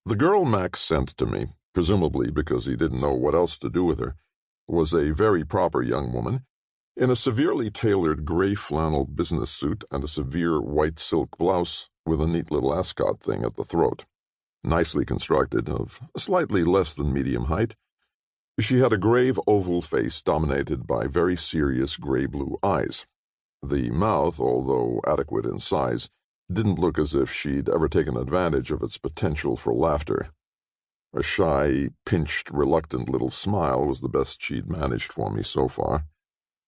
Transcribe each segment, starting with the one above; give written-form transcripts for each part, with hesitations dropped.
The girl Max sent to me, presumably because he didn't know what else to do with her, was a very proper young woman, in a severely tailored gray flannel business suit and a severe white silk blouse with a neat little ascot thing at the throat. Nicely constructed, of slightly less than medium height, she had a grave oval face dominated by very serious gray-blue eyes. The mouth, although adequate in size, didn't look as if she'd ever taken advantage of its potential for laughter. A shy, pinched, reluctant little smile was the best she'd managed for me so far.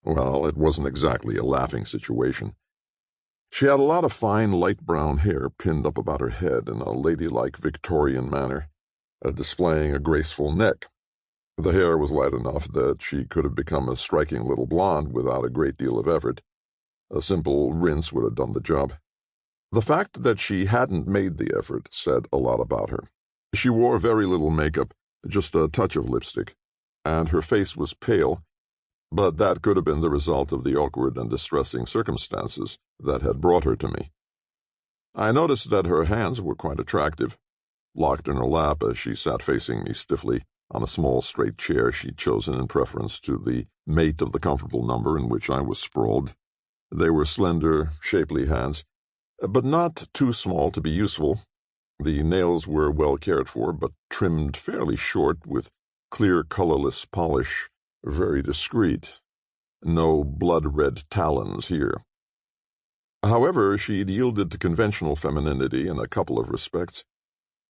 Well, it wasn't exactly a laughing situation. She had a lot of fine light brown hair pinned up about her head in a ladylike Victorian manner, displaying a graceful neck. The hair was light enough that she could have become a striking little blonde without a great deal of effort. A simple rinse would have done the job. The fact that she hadn't made the effort said a lot about her. She wore very little makeup, just a touch of lipstick, and her face was pale, but that could have been the result of the awkward and distressing circumstances that had brought her to me. I noticed that her hands were quite attractive, locked in her lap as she sat facing me stiffly on a small straight chair she'd chosen in preference to the mate of the comfortable number in which I was sprawled. They were slender, shapely hands, but not too small to be useful. The nails were well cared for, but trimmed fairly short with clear, colorless polish, very discreet. No blood-red talons here. However, she'd yielded to conventional femininity in a couple of respects.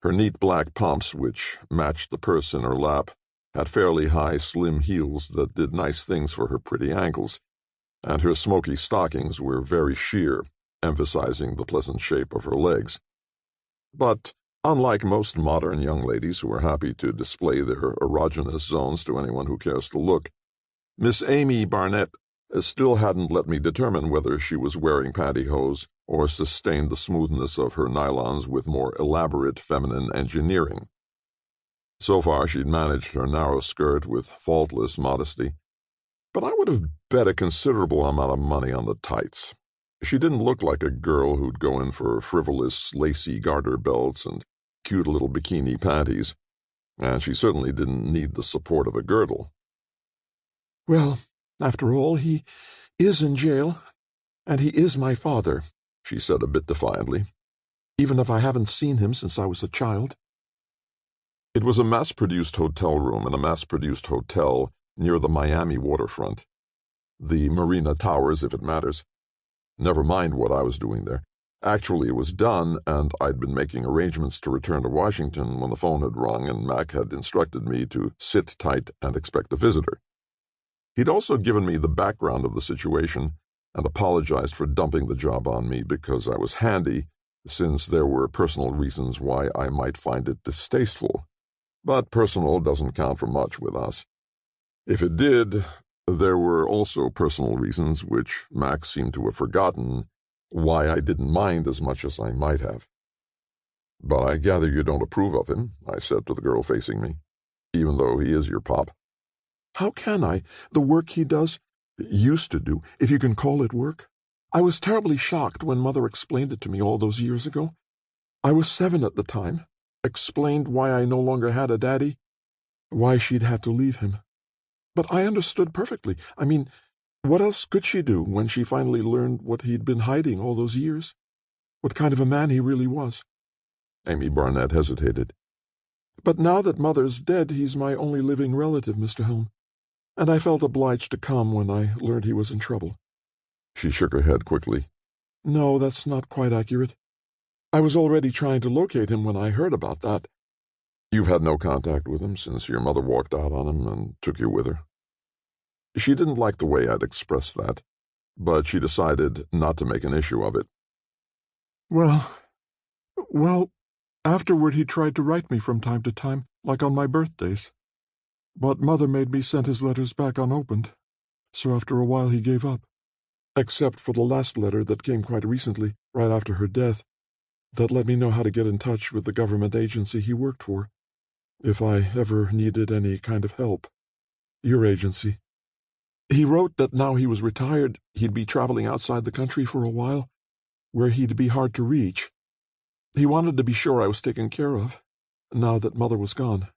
Her neat black pumps, which matched the purse in her lap, had fairly high, slim heels that did nice things for her pretty ankles, and her smoky stockings were very sheer, emphasizing the pleasant shape of her legs. But, unlike most modern young ladies who are happy to display their erogenous zones to anyone who cares to look, Miss Amy Barnett still hadn't let me determine whether she was wearing pantyhose or sustained the smoothness of her nylons with more elaborate feminine engineering. So far she'd managed her narrow skirt with faultless modesty, but I would have bet a considerable amount of money on the tights. She didn't look like a girl who'd go in for frivolous, lacy garter belts and cute little bikini panties, and she certainly didn't need the support of a girdle. "Well, after all, he is in jail, and he is my father," she said a bit defiantly, "even if I haven't seen him since I was a child." It was a mass-produced hotel room in a mass-produced hotel near the Miami waterfront. The Marina Towers, if it matters. Never mind what I was doing there. Actually, it was done, and I'd been making arrangements to return to Washington when the phone had rung and Mac had instructed me to sit tight and expect a visitor. He'd also given me the background of the situation and apologized for dumping the job on me because I was handy, since there were personal reasons why I might find it distasteful. But personal doesn't count for much with us. If it did, there were also personal reasons, which Max seemed to have forgotten, why I didn't mind as much as I might have. "But I gather you don't approve of him," I said to the girl facing me, "even though he is your pop." "How can I? The work he does, used to do, if you can call it work. I was terribly shocked when Mother explained it to me all those years ago. I was 7 at the time. Explained why I no longer had a daddy, why she'd had to leave him. But I understood perfectly. I mean, what else could she do when she finally learned what he'd been hiding all those years? What kind of a man he really was?" Amy Barnett hesitated. "But now that Mother's dead, he's my only living relative, Mr. Helm, and I felt obliged to come when I learned he was in trouble." She shook her head quickly. "No, that's not quite accurate. I was already trying to locate him when I heard about that." "You've had no contact with him since your mother walked out on him and took you with her?" She didn't like the way I'd expressed that, but she decided not to make an issue of it. Well, afterward he tried to write me from time to time, like on my birthdays. But Mother made me send his letters back unopened, so after a while he gave up. Except for the last letter that came quite recently, right after her death, that let me know how to get in touch with the government agency he worked for, if I ever needed any kind of help. Your agency. He wrote that now he was retired, he'd be traveling outside the country for a while, where he'd be hard to reach. He wanted to be sure I was taken care of, now that Mother was gone.